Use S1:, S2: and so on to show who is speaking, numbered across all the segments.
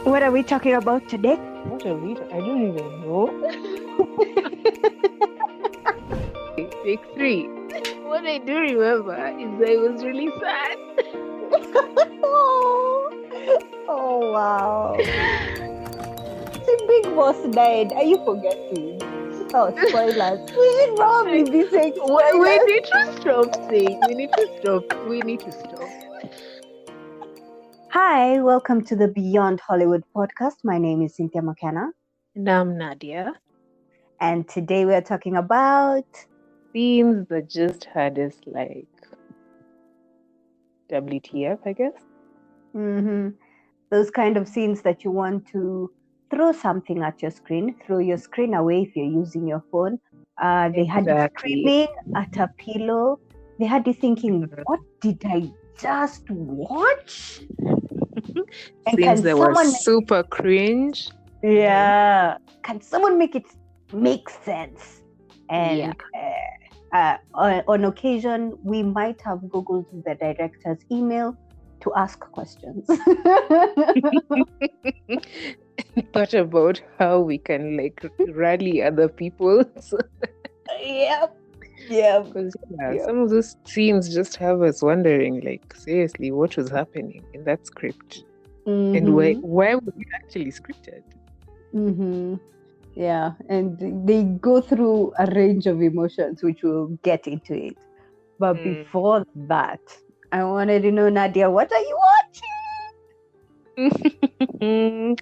S1: What are we talking about today?
S2: What are we? I don't even know. Take 3. What I do remember is that it was really sad.
S1: Oh wow. The big boss died. Are you forgetting? Oh, spoilers. We should probably be saying spoilers.
S2: We need to stop saying. We need to stop.
S1: Hi, welcome to the Beyond Hollywood podcast. My name is Cynthia McKenna.
S2: And I'm Nadia.
S1: And today we are talking about
S2: Themes that just had us like WTF, I guess.
S1: Those kind of scenes that you want to throw something at your screen, throw your screen away if you're using your phone. They had you screaming at a pillow. They had you thinking, what did I just watch?
S2: Scenes that were super cringe.
S1: Yeah. Can someone make it make sense? And on occasion, we might have Googled the director's email to ask questions.
S2: Thought about how we can like rally other people.
S1: Yep.
S2: Because some of those scenes just have us wondering, like, seriously, what was happening in that script? And why was it actually scripted?
S1: Yeah, and they go through a range of emotions, which we'll get into it. But before that, I wanted to know, Nadia, what are you watching?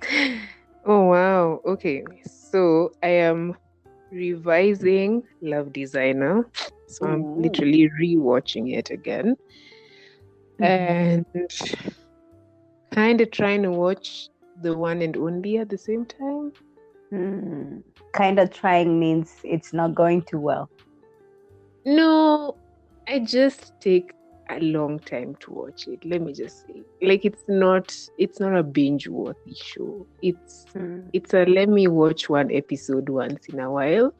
S2: Oh, wow. Okay. So I am revising Love Designer. So I'm literally rewatching it again. And kind of trying to watch The One and Only at the same time.
S1: Kind of trying means it's not going too well.
S2: No, I just take a long time to watch it. Let me just say, like, it's not a binge-worthy show. It's a let me watch one episode once in a while,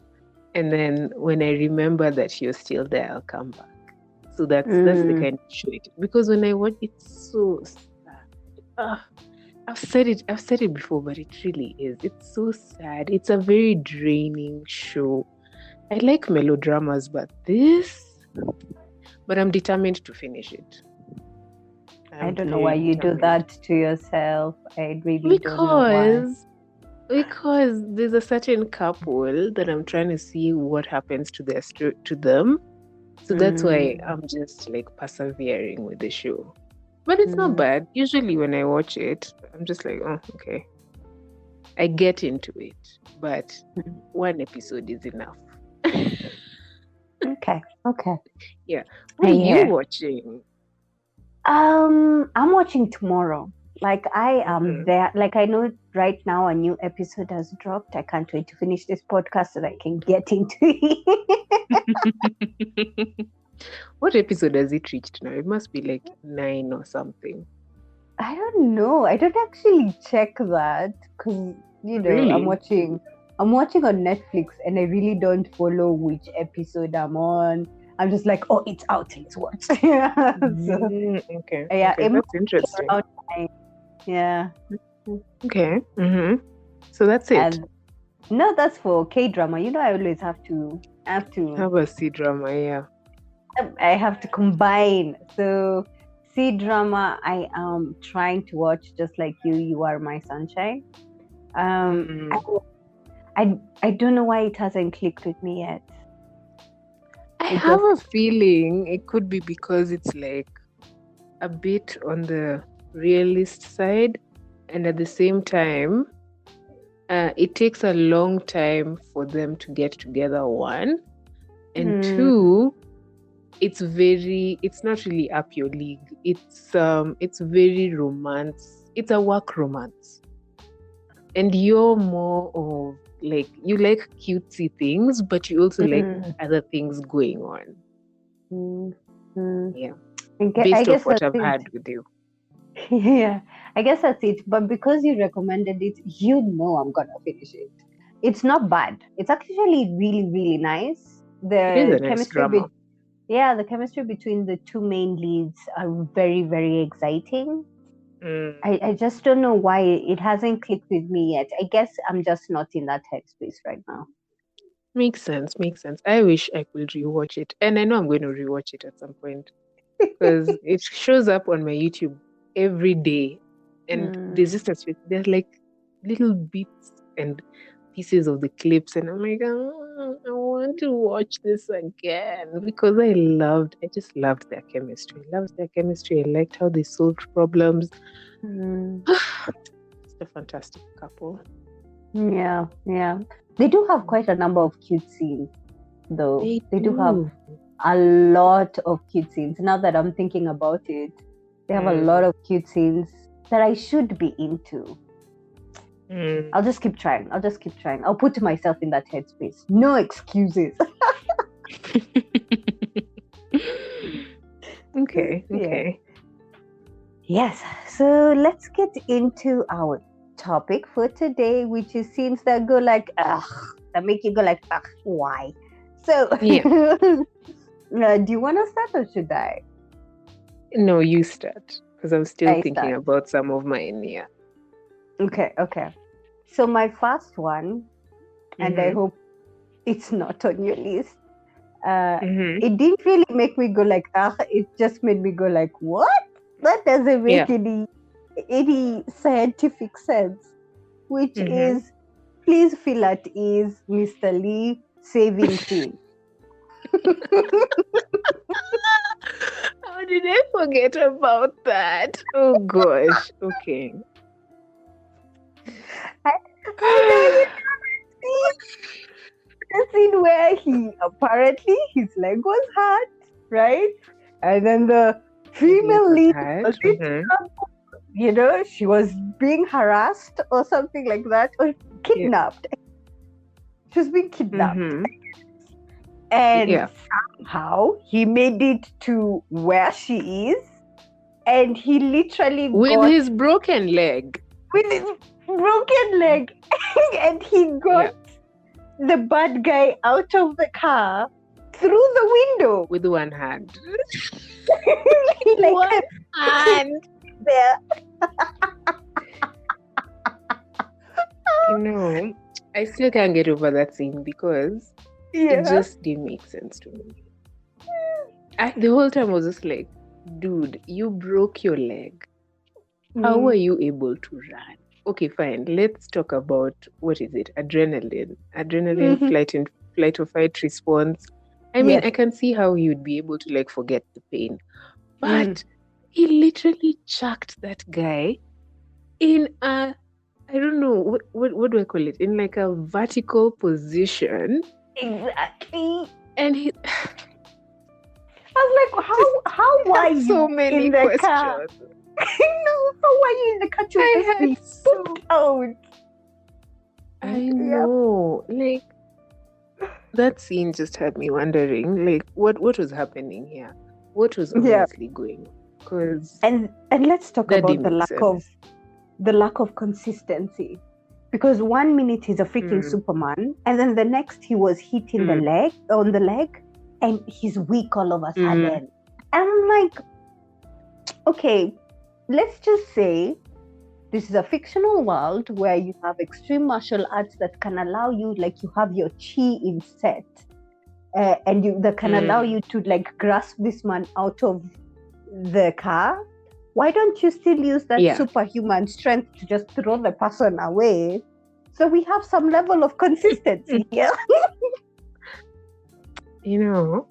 S2: and then when I remember that you're still there, I'll come back. So that's the kind of show it is. Because when I watch, it's so sad. I've said it before, but it really is. It's so sad. It's a very draining show. I like melodramas, but I'm determined to finish it.
S1: I don't know why you do that to yourself. I really don't know why.
S2: Because there's a certain couple that I'm trying to see what happens to them. So that's why I'm just like persevering with the show. But it's not bad. Usually when I watch it, I'm just like, oh, okay. I get into it. But one episode is enough.
S1: Okay.
S2: Yeah. What are you watching?
S1: I'm watching tomorrow. Like I am there. Like I know right now a new episode has dropped. I can't wait to finish this podcast so that I can get into it.
S2: What episode has it reached now? It must be like 9 or something.
S1: I don't know. I don't actually check that because
S2: Really?
S1: I'm watching on Netflix and I really don't follow which episode I'm on. I'm just like, oh, it's out. Let's watch.
S2: Okay.
S1: Yeah,
S2: okay. That's interesting.
S1: Yeah.
S2: Okay. So that's it.
S1: No, that's for KDramas. I always have to.
S2: Have a C Drama, yeah.
S1: I have to combine. So C Drama, I am trying to watch just like you. You Are My Sunshine. I don't know why it hasn't clicked with me yet.
S2: I have a feeling it could be because it's like a bit on the realist side, and at the same time, it takes a long time for them to get together. One, and two, it's not really up your league. It's very romance. It's a work romance, and you're more of like you like cutesy things, but you also like other things going on. Yeah, based off what I've had with you.
S1: Yeah, I guess that's it. But because you recommended it, I'm gonna finish it. It's not bad. It's actually really, really nice.
S2: It is a nice drama.
S1: The chemistry between the two main leads are very, very exciting. I just don't know why it hasn't clicked with me yet. I guess I'm just not in that headspace right now.
S2: Makes sense. I wish I could rewatch it. And I know I'm going to rewatch it at some point because it shows up on my YouTube every day. And there's just there's like little bits and pieces of the clips. And I'm like, oh, I want to watch this again because I just loved their chemistry. I loved their chemistry. I liked how they solved problems. Just a fantastic couple.
S1: Yeah. They do have quite a number of cute scenes, though. They do have a lot of cute scenes. Now that I'm thinking about it, they have a lot of cute scenes that I should be into. I'll just keep trying. I'll put myself in that headspace. No excuses.
S2: Okay.
S1: Yeah. Yes. So let's get into our topic for today, which is scenes that go like, ugh, that make you go like, ugh, why? So,
S2: yeah.
S1: Do you want to start or should I?
S2: No, you start because I'm still thinking about some of mine. Yeah.
S1: Okay. So my first one, and I hope it's not on your list. It didn't really make me go like, it just made me go like, what? That doesn't make any scientific sense. Which is, please feel at ease, Mr. Lee, saving Finn.
S2: How did I forget about that? Oh gosh. Okay.
S1: I know the scene where his leg was hurt, right? And then the female lead was she was being harassed or something like that, or kidnapped. She was being kidnapped. And somehow he made it to where she is, and he literally
S2: with his broken leg.
S1: And he got the bad guy out of the car through the window
S2: with one hand.
S1: Like one hand there.
S2: I still can't get over that scene because it just didn't make sense to me. The whole time I was just like, dude, you broke your leg. How were you able to run? Okay, fine. Let's talk about, what is it? Adrenaline, flight or fight response. I mean, I can see how you'd be able to like forget the pain. But he literally chucked that guy in a, I don't know, what do I call it? In like a vertical position.
S1: Exactly.
S2: And he...
S1: I was like, how are you
S2: so many
S1: in the
S2: questions.
S1: car? No, how are you in the car? I had so out.
S2: I know. Like, that scene just had me wondering, like, what was happening here? What was obviously going on?
S1: And let's talk about the lack of consistency. Because 1 minute he's a freaking Superman, and then the next he was hitting on the leg, and he's weak all of a sudden. And I'm like, okay, let's just say this is a fictional world where you have extreme martial arts that can allow you, like you have your chi in set, and that can allow you to like grasp this man out of the car. Why don't you still use that superhuman strength to just throw the person away? So we have some level of consistency here.
S2: I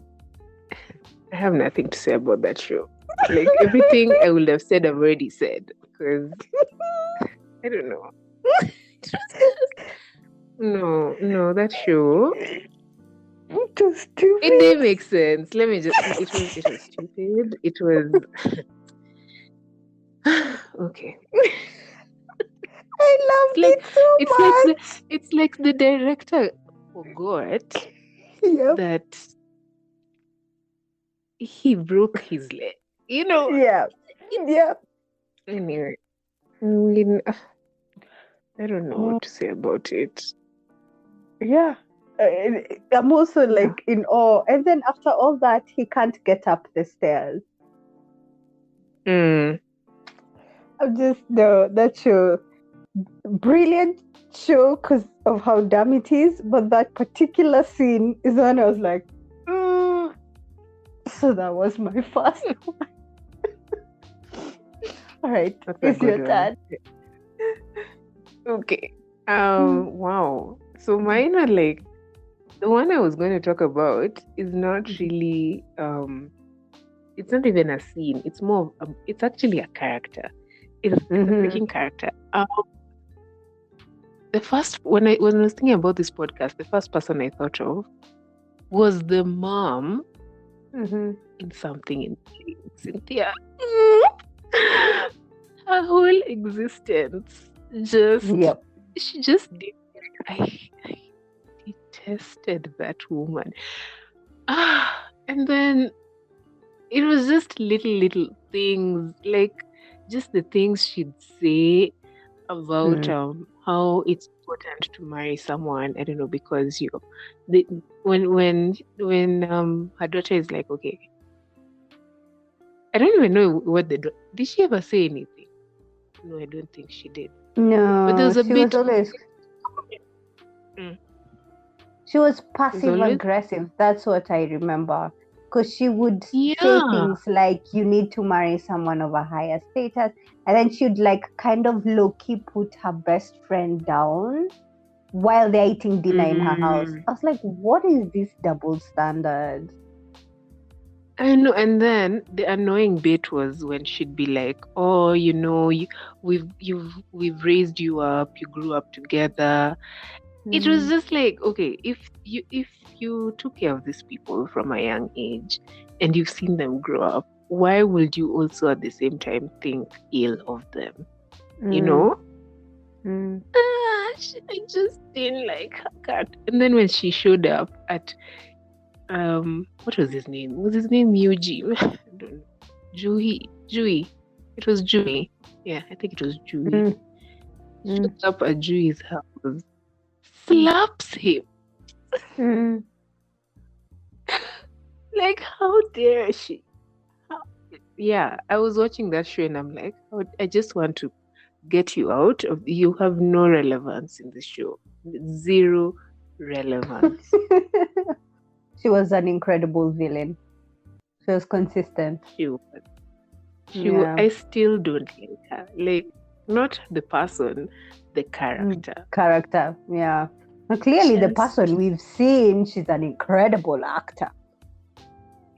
S2: have nothing to say about that show. Like, everything I would have said, I've already said. Because, I don't know. No, that show...
S1: It was stupid.
S2: It didn't make sense. Let me just... It was stupid. It was... Okay.
S1: I loved it so much.
S2: It's like the director forgot that he broke his leg.
S1: Yeah.
S2: Anyway, I mean, I don't know what to say about it.
S1: Yeah. I'm also like in awe. And then after all that, he can't get up the stairs. I'm No, that show, brilliant show because of how dumb it is, but that particular scene is when I was like, So that was my first one. All right, it's your turn.
S2: Okay. Wow. So mine are like, the one I was going to talk about is not really it's not even a scene. It's more of it's actually a character. It's a freaking character. The first when I was thinking about this podcast, the first person I thought of was the mom in Something in Cynthia. Her whole existence she just did. I detested that woman. And then it was just little things, like just the things she'd say about how it's important to marry someone. I don't know, because when her daughter is like, okay, I don't even know what did she ever say anything? No, I don't think she did.
S1: No,
S2: but there was a bit.
S1: She was passive aggressive. That's what I remember. Because she would say things like, you need to marry someone of a higher status. And then she'd like kind of low-key put her best friend down while they're eating dinner in her house. I was like, what is this double standard?
S2: I know. And then the annoying bit was when she'd be like, oh, you know, we've raised you up, you grew up together. It was just like, okay, if you took care of these people from a young age and you've seen them grow up, why would you also at the same time think ill of them? You know? I just didn't like her. And then when she showed up at what was his name? Was his name Yuji? I don't know. Jui. It was Jui. Yeah, I think it was Jui. Showed up at Jui's house. Slaps him. Like, how dare she? Yeah, I was watching that show and I'm like, I just want to get you out of. You have no relevance in the show. Zero relevance.
S1: She was an incredible villain. She was consistent.
S2: She was. I still don't like her. Like, not the person, the character.
S1: Yeah. And clearly, the person we've seen, she's an incredible actor.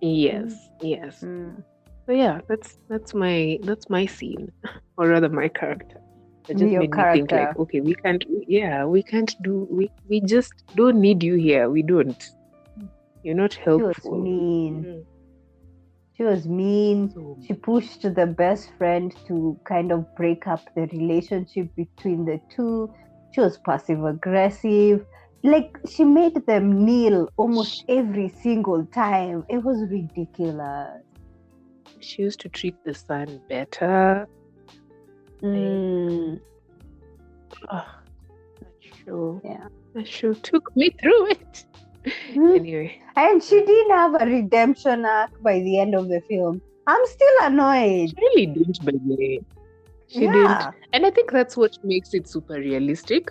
S2: Yes. So yeah, that's my scene, or rather my character. It just made me think like, okay, we just don't need you here. We don't. You're not helpful.
S1: She was mean. She pushed the best friend to kind of break up the relationship between the two. She was passive aggressive. Like, she made them kneel almost every single time. It was ridiculous.
S2: She used to treat the son better. That show took me through it. Anyway.
S1: And she didn't have a redemption arc by the end of the film. I'm still annoyed.
S2: She really didn't, by the way. She didn't. And I think that's what makes it super realistic.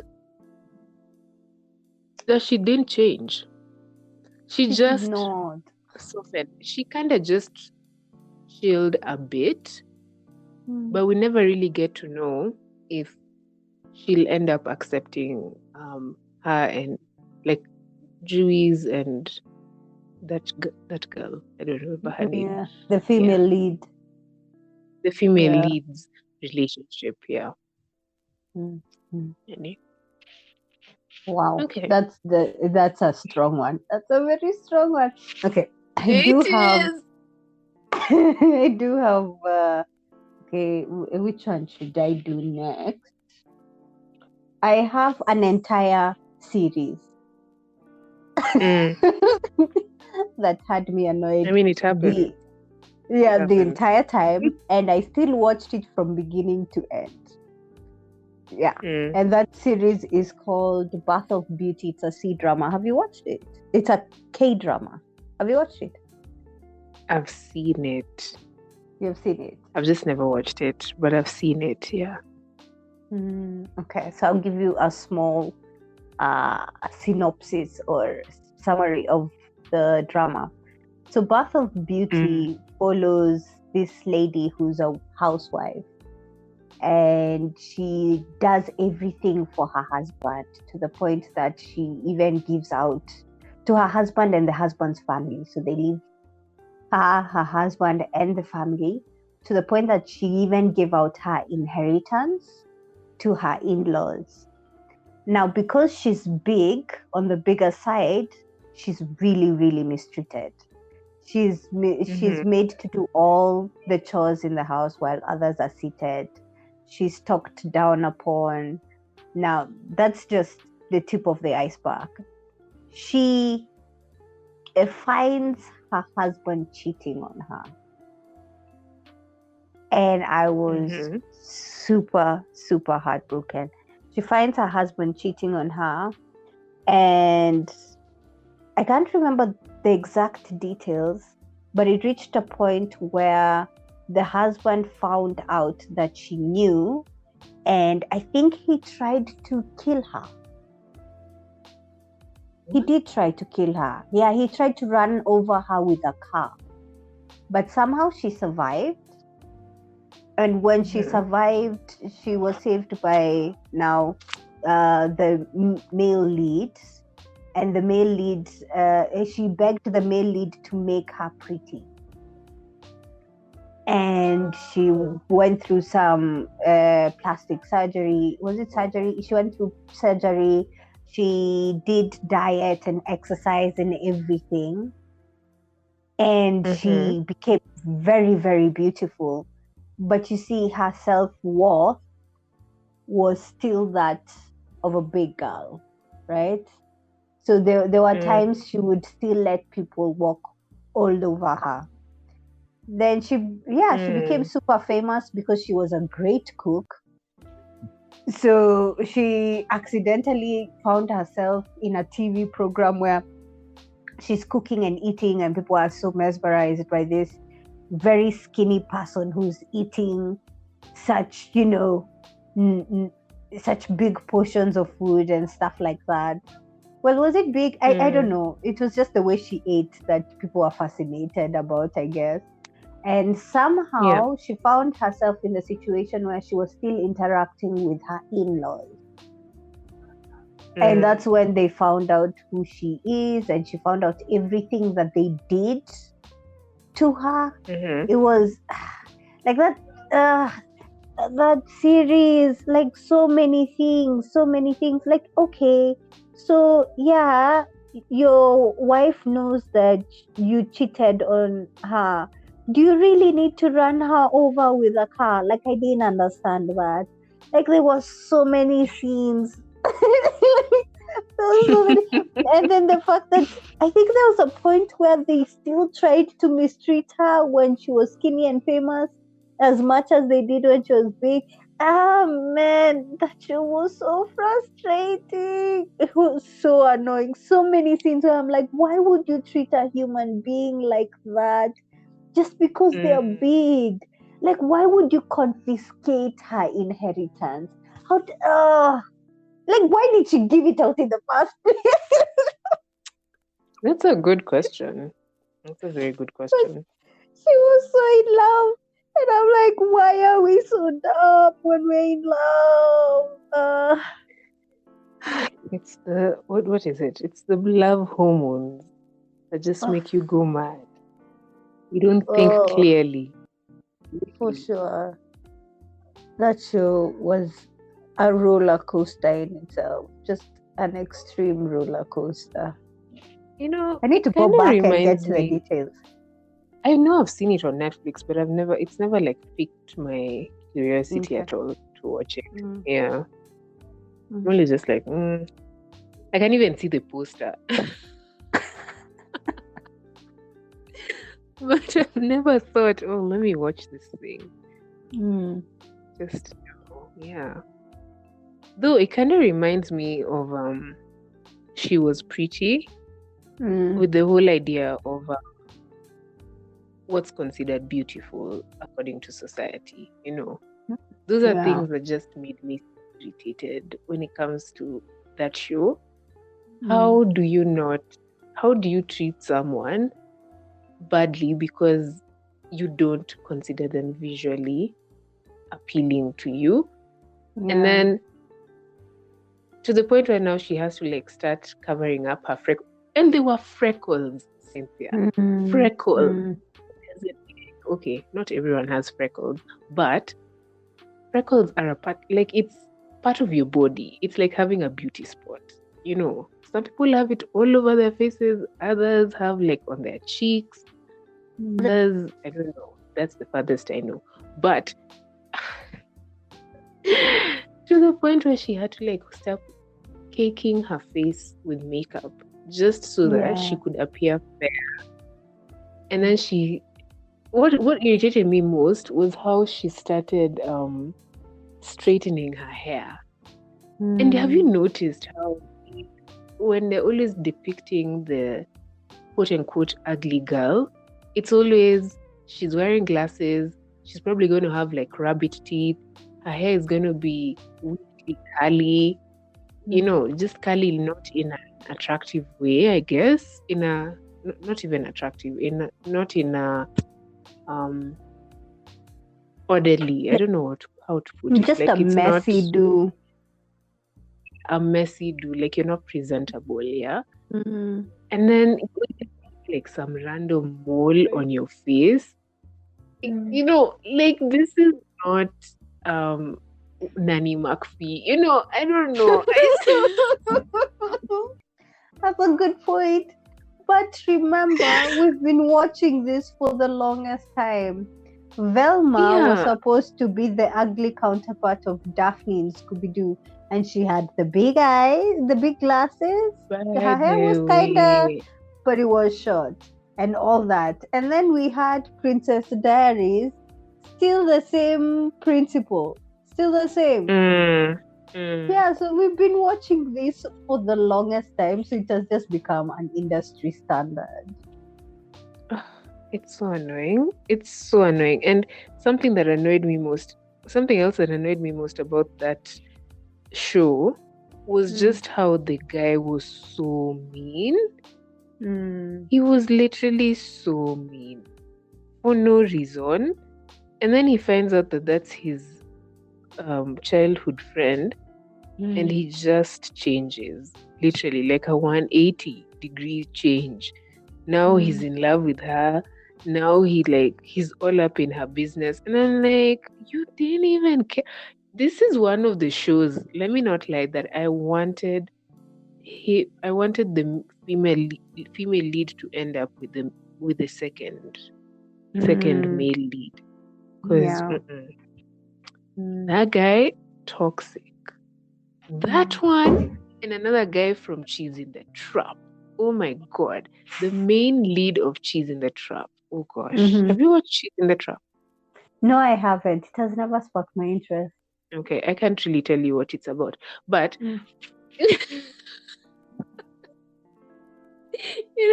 S2: That she didn't change. She just softened. She kind of just chilled a bit. But we never really get to know if she'll end up accepting her and like Jui's and that girl. I don't remember her name.
S1: Yeah, the female lead.
S2: The female lead's relationship. Yeah.
S1: Wow. Okay. That's a strong one. That's a very strong one. Okay. I do have. Okay, which one should I do next? I have an entire series that had me annoyed.
S2: I mean, it happened.
S1: The entire time, and I still watched it from beginning to end. Yeah, and that series is called Bath of Beauty. It's a C drama. Have you watched it? It's a K drama. Have you watched it?
S2: I've seen it.
S1: You've seen it?
S2: I've just never watched it, but I've seen it. Yeah.
S1: Okay, so I'll give you a small synopsis or summary of the drama. So Bath of Beauty follows this lady who's a housewife, and she does everything for her husband to the point that she even gives out to her husband and the husband's family. So they leave her husband, and the family, to the point that she even gave out her inheritance to her in-laws. Now, because she's big, on the bigger side, she's really, really mistreated. She's made to do all the chores in the house while others are seated. She's talked down upon. Now, that's just the tip of the iceberg. She finds her husband cheating on her. And I was super, super heartbroken. She finds her husband cheating on her, and I can't remember the exact details, but it reached a point where the husband found out that she knew, and I think he tried to kill her. He did try to kill her. Yeah, he tried to run over her with a car, but somehow she survived. And when she survived, she was saved by the male lead. And the male lead, she begged the male lead to make her pretty. And she went through some plastic surgery. Was it surgery? She went through surgery. She did diet and exercise and everything. And she became very, very beautiful. But you see, her self-worth was still that of a big girl, right? So there were times she would still let people walk all over her. Then she became super famous because she was a great cook. So she accidentally found herself in a TV program where she's cooking and eating, and people are so mesmerized by this very skinny person who's eating such, such big portions of food and stuff like that. Well, was it big? I don't know. It was just the way she ate that people are fascinated about, I guess. And somehow she found herself in a situation where she was still interacting with her in-laws. And that's when they found out who she is, and she found out everything that they did to her. It was like that series, like so many things. Like, okay, so yeah, your wife knows that you cheated on her. Do you really need to run her over with a car? Like, I didn't understand that. Like, there was so many scenes. And then the fact that I think there was a point where they still tried to mistreat her when she was skinny and famous as much as they did when she was big. Man, that show was so frustrating. It was so annoying. So many scenes where I'm like, why would you treat a human being like that just because they're big? Like, why would you confiscate her inheritance? Like, why did she give it out in the first place?
S2: That's a good question. That's a very good question.
S1: She was so in love. And I'm like, why are we so dumb when we're in love?
S2: It's the, what is it? It's the love hormones that just make you go mad. You don't think clearly.
S1: For sure. That show was a roller coaster in itself. Just an extreme roller coaster. I need to go back and get to the details.
S2: I know I've seen it on Netflix, but it's never like piqued my curiosity at all to watch it. Yeah. I'm only just like, I can't even see the poster. But I've never thought, let me watch this thing. Just, yeah. Though it kind of reminds me of She Was Pretty, with the whole idea of what's considered beautiful according to society, Those are things that just made me irritated when it comes to that show. How do you treat someone badly because you don't consider them visually appealing to you? And then to the point where now she has to start covering up her freckles. And they were freckles, Cynthia. Freckles. Okay, not everyone has freckles, but freckles are it's part of your body. It's like having a beauty spot. Some people have it all over their faces. Others have on their cheeks. Others, I don't know. That's the farthest I know. But to the point where she had to start caking her face with makeup just so that she could appear fair. And then what irritated me most was how she started straightening her hair. And have you noticed how when they're always depicting the quote-unquote ugly girl, it's always she's wearing glasses, she's probably going to have rabbit teeth, her hair is going to be weirdly curly, just curly, not in an attractive way, I guess, not even attractive, not in a orderly, I don't know how to put it.
S1: Just a messy do.
S2: A messy do, you're not presentable, yeah? And then some random mole on your face. This is not Nanny McPhee. I don't know.
S1: That's a good point. But remember, we've been watching this for the longest time. Velma was supposed to be the ugly counterpart of Daphne in Scooby-Doo. And she had the big eyes, the big glasses. Her hair was kind of, but it was short. And all that. And then we had Princess Diaries. Still the same principle. Still the same. Yeah, so we've been watching this for the longest time, so it has just become an industry standard.
S2: It's so annoying. And something else that annoyed me most about that show was just how the guy was so mean. He was literally so mean for no reason. And then he finds out that that's his childhood friend, and he just changes, literally a 180-degree change. Now he's in love with her. Now he's all up in her business, and I'm you didn't even care. This is one of the shows, let me not lie, that I wanted the female lead to end up with the second male lead, because that guy toxic. That one and another guy from Cheese in the Trap. Oh my god, the main lead of Cheese in the Trap. Oh gosh, have you watched Cheese in the Trap?
S1: No, I haven't. It has never sparked my interest.
S2: Okay, I can't really tell you what it's about, but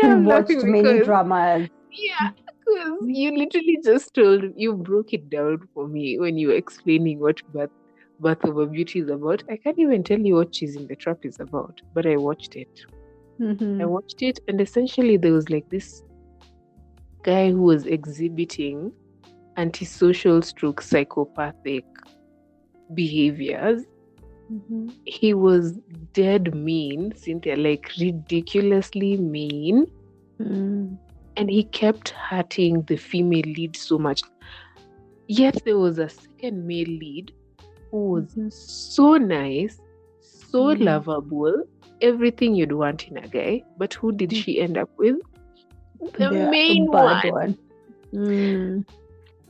S1: I'm watched many dramas.
S2: Yeah, because you literally you broke it down for me when you were explaining what Birth of a Beauty is about. I can't even tell you what Cheese in the Trap is about, but I watched it. I watched it, and essentially there was this guy who was exhibiting antisocial / psychopathic behaviors. He was dead mean, Cynthia, ridiculously mean. And he kept hurting the female lead so much. Yet there was a second male lead who was so nice, so lovable, everything you'd want in a guy. But who did she end up with? The main one.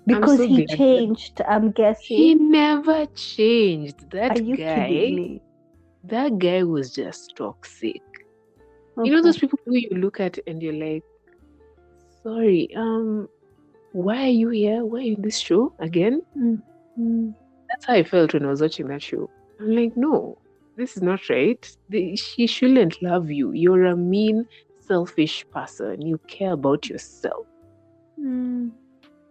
S1: Because he changed, I'm guessing.
S2: He never changed.
S1: Are you kidding me?
S2: That guy was just toxic. Okay. You know those people who you look at and you're like, sorry, why are you here? Why are you in this show again? That's how I felt when I was watching that show. I'm like, no, this is not right. She shouldn't love you. You're a mean, selfish person. You care about yourself.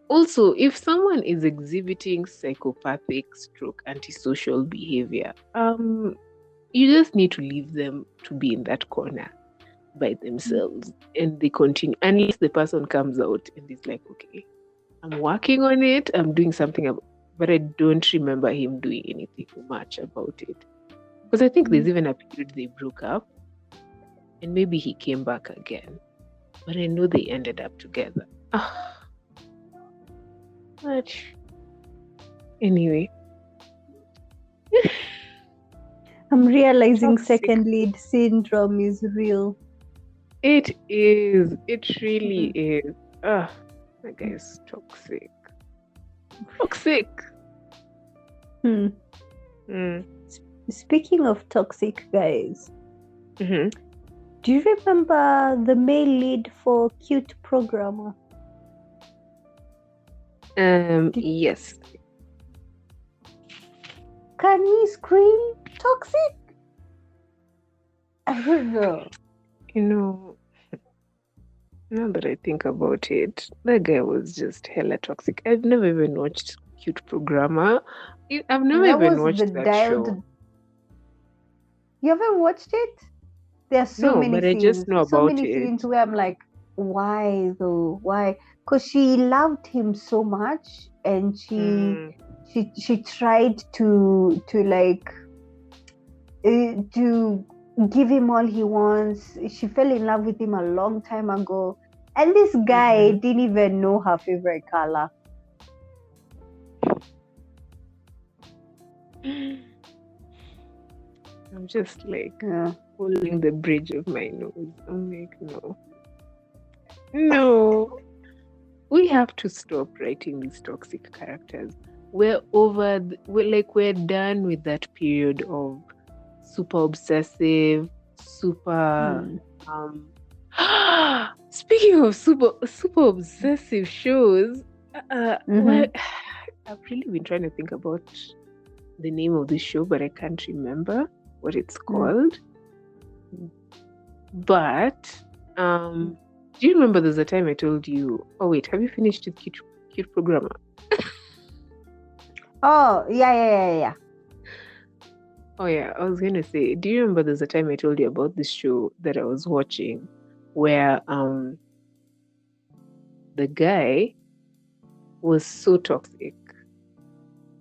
S2: Also, if someone is exhibiting psychopathic stroke antisocial behavior, you just need to leave them to be in that corner by themselves, and they continue unless the person comes out and is like, okay, I'm working on it, I'm doing something but I don't remember him doing anything much about it, because I think there's even a period they broke up and maybe he came back again, but I know they ended up together. Much. Anyway,
S1: I'm realizing
S2: toxic.
S1: second lead syndrome is real.
S2: It is. It really is. That guy is toxic. Toxic.
S1: Speaking of toxic guys,
S2: Mm-hmm.
S1: do you remember the male lead for Cute Programmer?
S2: Yes.
S1: Can he scream toxic? I don't know.
S2: Now that I think about it, that guy was just hella toxic. I've never even watched Cute Programmer. I've never even watched that show.
S1: You haven't watched it? There are so many
S2: but
S1: scenes.
S2: I just know
S1: so
S2: about
S1: many
S2: it.
S1: scenes where I'm like, why though? Why? Because she loved him so much, and she tried to give him all he wants. She fell in love with him a long time ago, and this guy didn't even know her favorite color.
S2: I'm just like holding the bridge of my nose. I'm like, no. We have to stop writing these toxic characters. We're done with that period of super obsessive, super speaking of super obsessive shows, I've really been trying to think about the name of the show, but I can't remember what it's called. But do you remember there's a time I told you, oh wait, have you finished with Cute Programmer?
S1: Oh, yeah.
S2: Oh yeah, I was going to say, do you remember there's a time I told you about this show that I was watching where the guy was so toxic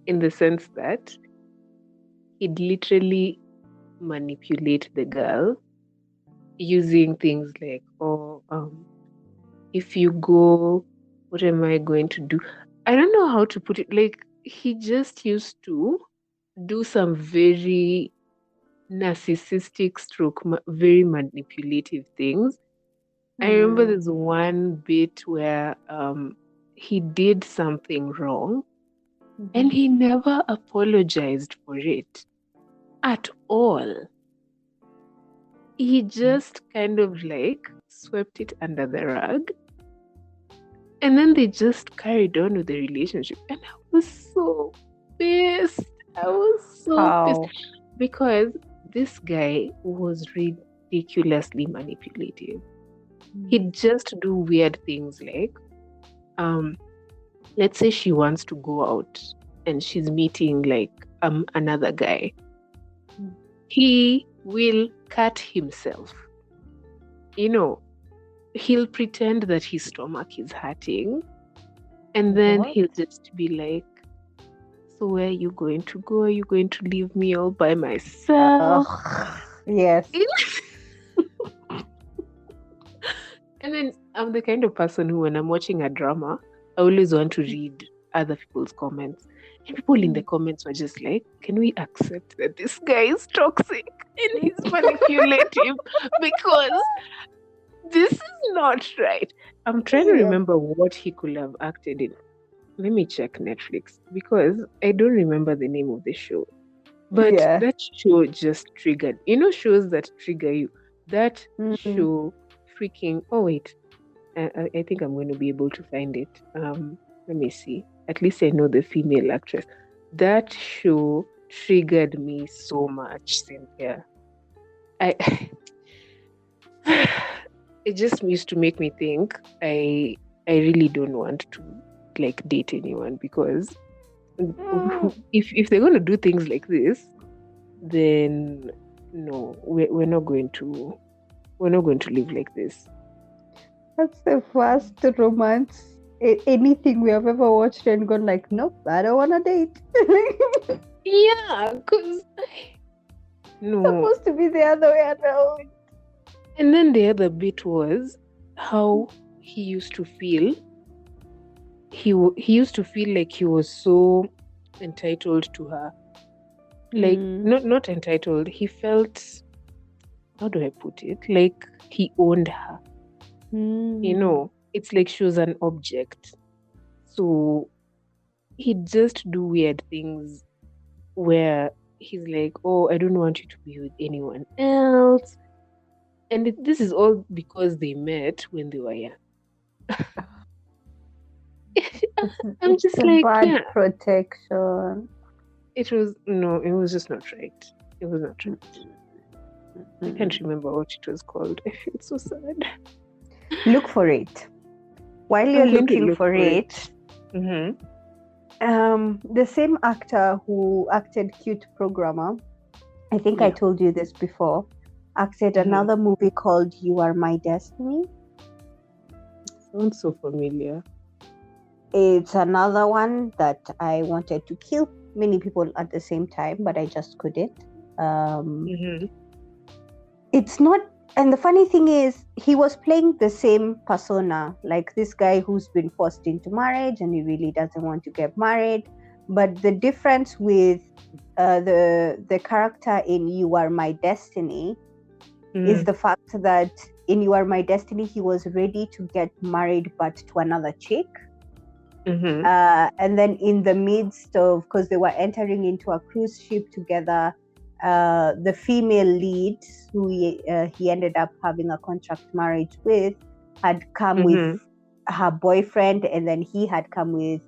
S2: in the sense that he'd literally manipulate the girl using things like, if you go, what am I going to do? I don't know how to put it. Like, he just used to do some very narcissistic stroke, very manipulative things. I remember there's one bit where he did something wrong and he never apologized for it at all. He just kind of like swept it under the rug, and then they just carried on with the relationship. And I was so pissed. Pissed because this guy was ridiculously manipulative. He'd just do weird things like, let's say she wants to go out and she's meeting like another guy. He will cut himself. He'll pretend that his stomach is hurting, and then he'll just be like, so where are you going to go? Are you going to leave me all by myself?
S1: Yes.
S2: And then I'm the kind of person who, when I'm watching a drama, I always want to read other people's comments. And people in the comments were just like, can we accept that this guy is toxic and he's manipulative? Because this is not right. I'm trying to remember what he could have acted in. Let me check Netflix because I don't remember the name of the show. But that show just triggered. Shows that trigger you. That show freaking... Oh, wait. I think I'm going to be able to find it. Let me see. At least I know the female actress. That show triggered me so much, Cynthia. It just used to make me think I I really don't want to like date anyone, because if they're going to do things like this, then no, we're not going to live like this.
S1: That's the first romance anything we have ever watched and gone like, nope, I don't want to date.
S2: Yeah, because no,
S1: supposed to be the other way around.
S2: And then the other bit was how he used to feel. He used to feel like he was so entitled to her. Like not entitled. He felt, how do I put it? Like he owned her. You know, it's like she was an object. So he'd just do weird things where he's like, oh, I don't want you to be with anyone else. And this is all because they met when they were young. I'm just like,
S1: bad protection.
S2: It was just not right. It was not right. I can't remember what it was called. I feel so sad.
S1: Look for it. While you're looking for it,
S2: mm-hmm.
S1: The same actor who acted Cute Programmer, I think I told you this before, acted another movie called You Are My Destiny.
S2: Sounds so familiar.
S1: It's another one that I wanted to kill many people at the same time, but I just couldn't. It's not, and the funny thing is, he was playing the same persona, like this guy who's been forced into marriage and he really doesn't want to get married. But the difference with the character in You Are My Destiny is the fact that in You Are My Destiny, he was ready to get married, but to another chick. And then in the midst of, because they were entering into a cruise ship together, the female lead, who he ended up having a contract marriage with, had come with her boyfriend, and then he had come with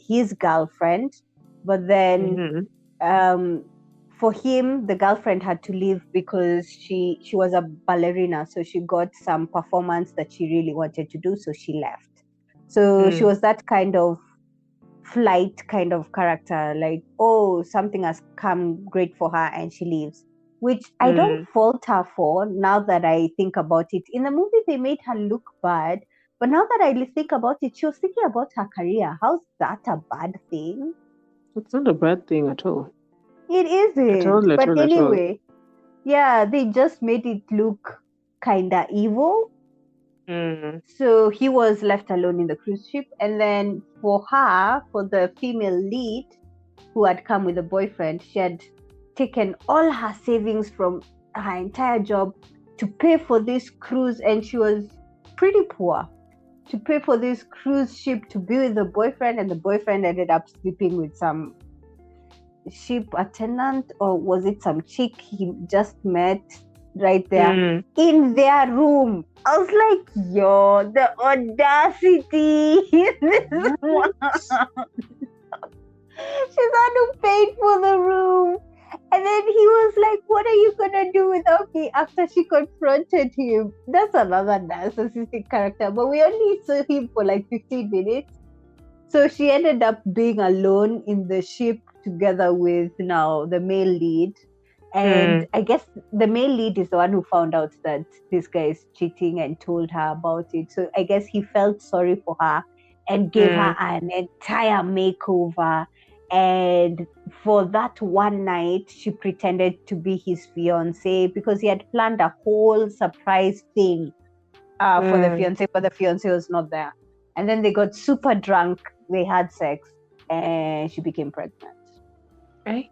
S1: his girlfriend. But then for him, the girlfriend had to leave because she was a ballerina, so she got some performance that she really wanted to do, so she left. So she was that kind of flight kind of character, like, oh, something has come great for her and she leaves, which I don't fault her for. Now that I think about it, in the movie they made her look bad, but now that I think about it, she was thinking about her career. How's that a bad thing?
S2: It's not a bad thing at all.
S1: It isn't. But anyway, yeah, they just made it look kinda evil. So he was left alone in the cruise ship, and then for her, for the female lead who had come with a boyfriend, she had taken all her savings from her entire job to pay for this cruise, and she was pretty poor, to pay for this cruise ship to be with the boyfriend, and the boyfriend ended up sleeping with some ship attendant, or was it some chick he just met right there in their room. I was like, yo, the audacity. This one. She's unpaid for the room. And then he was like, what are you going to do without me, after she confronted him? That's another narcissistic character. But we only saw him for like 15 minutes. So she ended up being alone in the ship together with now the male lead. And I guess the male lead is the one who found out that this guy is cheating and told her about it. So I guess he felt sorry for her and gave her an entire makeover. And for that one night, she pretended to be his fiance because he had planned a whole surprise thing for the fiance, but the fiance was not there. And then they got super drunk, they had sex, and she became pregnant.
S2: Right?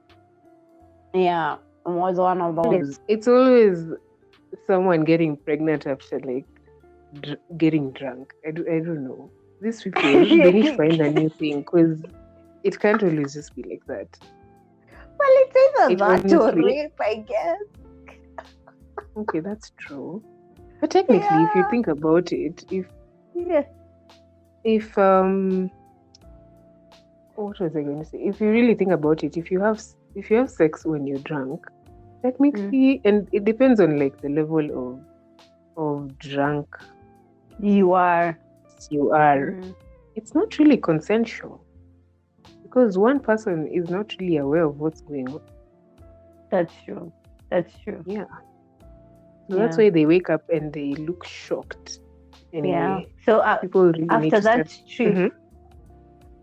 S1: Yeah. Was one of those.
S2: It's always someone getting pregnant after like getting drunk. I don't know. These people, they need to find a new thing, because it can't always just be like that.
S1: Well, it's either that or rape, I guess.
S2: Okay, that's true. But technically, if you think about it, if what was I going to say? If you really think about it, if you have sex when you're drunk, technically, and it depends on like the level of drunk
S1: you are.
S2: you are, it's not really consensual because one person is not really aware of what's going on.
S1: That's true.
S2: Yeah. So that's why they wake up and they look shocked. Anyway,
S1: yeah. So
S2: people really
S1: after that trip,
S2: Mm-hmm.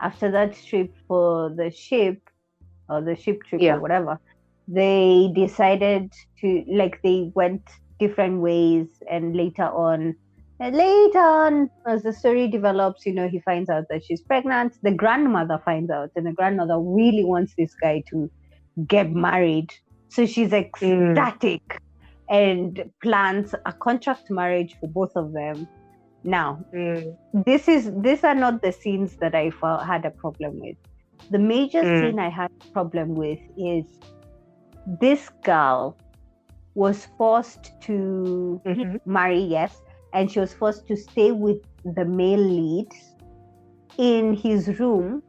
S1: after that trip for the ship, or the ship trip
S2: Yeah.
S1: or whatever, they decided to, like, they went different ways, and later on, as the story develops, he finds out that she's pregnant. The grandmother finds out, and the grandmother really wants this guy to get married. So she's ecstatic and plans a contract marriage for both of them. Now, these are not the scenes that I had a problem with. The major scene I had a problem with is this girl was forced to marry, yes, and she was forced to stay with the male lead in his room,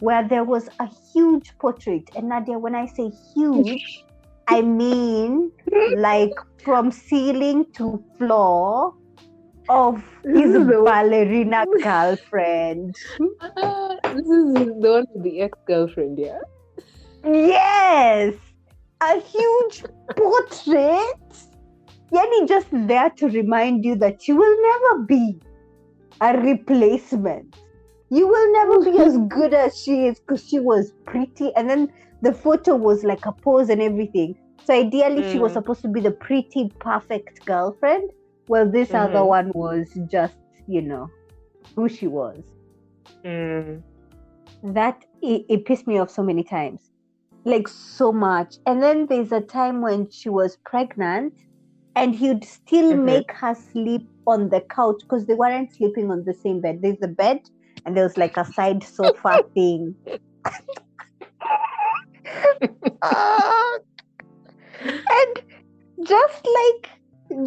S1: where there was a huge portrait. And Nadia, when I say huge, I mean like from ceiling to floor of his ballerina girlfriend.
S2: This is the one with the ex-girlfriend, yeah?
S1: Yes! A huge portrait. Yani just there to remind you that you will never be a replacement. You will never be as good as she is, because she was pretty. And then the photo was like a pose and everything. So ideally, she was supposed to be the pretty, perfect girlfriend. Well, this other one was just, who she was. That, it pissed me off so many times. Like, so much. And then there's a time when she was pregnant, and he'd still make her sleep on the couch, because they weren't sleeping on the same bed. There's the bed, and there was like a side sofa thing. And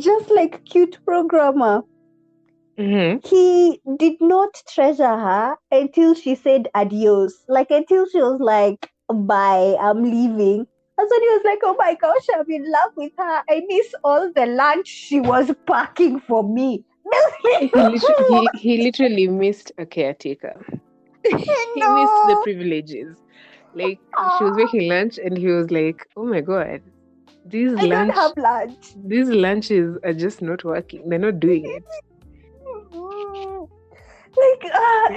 S1: just like cute programmer, he did not treasure her until she said adios. Like, until she was like, bye, I'm leaving. That's when he was like, oh my gosh, I'm in love with her. I miss all the lunch she was packing for me.
S2: He literally missed a caretaker. He missed the privileges. Like, she was making lunch and he was like, oh my god,
S1: I don't have lunch.
S2: These lunches are just not working. They're not doing it.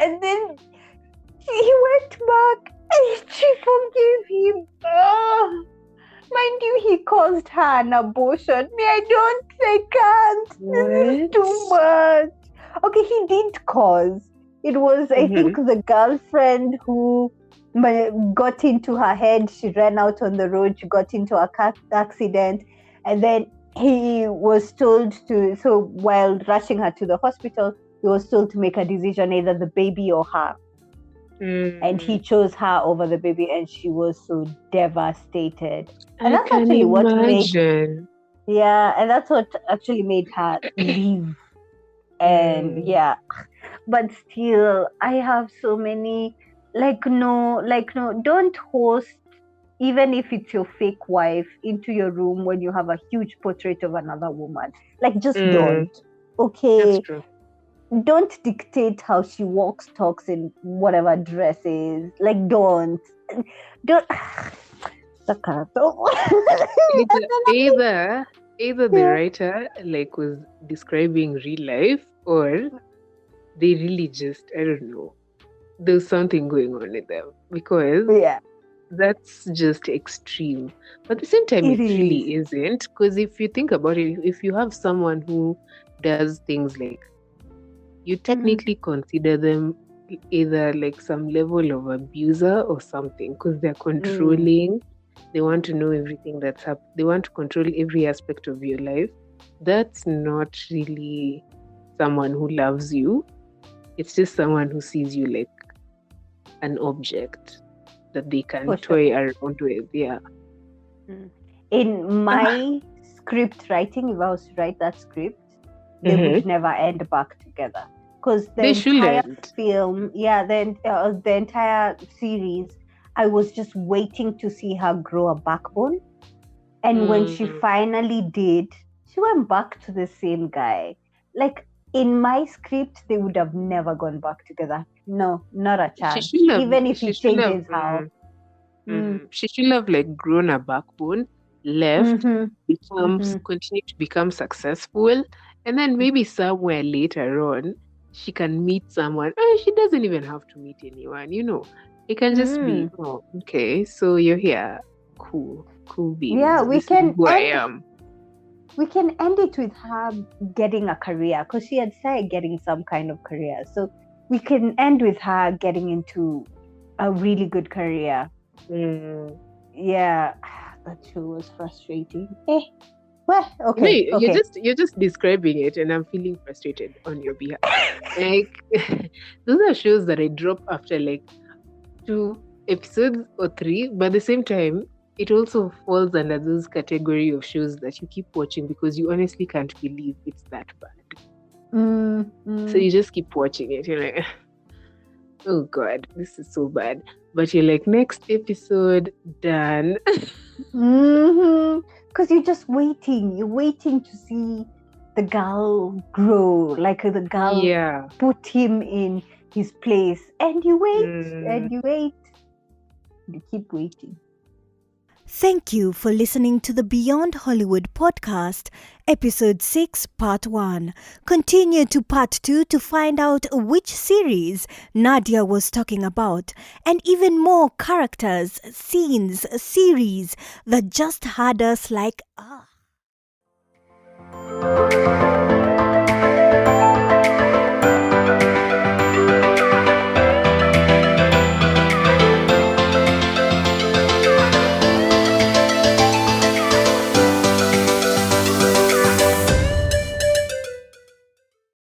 S1: And then he went back and she forgave him. Mind you, he caused her an abortion. I can't.
S2: What?
S1: This is too much. Okay, he did cause. It was, I think, the girlfriend who got into her head. She ran out on the road. She got into a car accident. And then he was told to, so while rushing her to the hospital, he was told to make a decision, either the baby or her. And he chose her over the baby, and she was so devastated. And that's actually what made, and that's what actually made her leave. And but still, I have so many, no, don't host, even if it's your fake wife, into your room when you have a huge portrait of another woman. Just don't. Okay.
S2: That's true.
S1: Don't dictate how she walks, talks, in whatever dresses. Don't.
S2: Either the writer was describing real life, or they really just, I don't know, there's something going on with them, because that's just extreme. But at the same time, it really isn't, because if you think about it, if you have someone who does things like, you technically consider them either some level of abuser or something, because they're controlling. They want to know everything that's happening. They want to control every aspect of your life. That's not really someone who loves you. It's just someone who sees you like an object that they can toy around with. Yeah.
S1: In my script writing, if I was to write that script, they would never end back together. Because the entire film, the entire series, I was just waiting to see her grow a backbone. And when she finally did, she went back to the same guy. in my script, they would have never gone back together. No, not a
S2: She
S1: chance.
S2: should have.
S1: Even if
S2: She
S1: he
S2: should have.
S1: changes how.
S2: She should have like grown a backbone, left, continue to become successful, and then maybe somewhere later on she can meet someone. Oh, she doesn't even have to meet anyone, It can just be, oh, okay, so you're here. Cool beans.
S1: Yeah,
S2: this is who I am.
S1: We can end it with her getting a career, because she had started getting some kind of career. So we can end with her getting into a really good career. Yeah, that show was frustrating. Well, okay.
S2: You're just describing it, and I'm feeling frustrated on your behalf. Like, those are shows that I drop after like 2 episodes or 3, but at the same time, it also falls under those category of shows that you keep watching because you honestly can't believe it's that bad. So you just keep watching it. You're like, oh God, this is so bad. But you're like, next episode, done.
S1: Because you're just waiting. You're waiting to see the girl grow, like the girl put him in his place. And you wait, and you wait. You keep waiting.
S3: Thank you for listening to the Beyond Hollywood podcast, episode 6, part 1. Continue to part 2 to find out which series Nadia was talking about, and even more characters, scenes, series that just had us like, ah.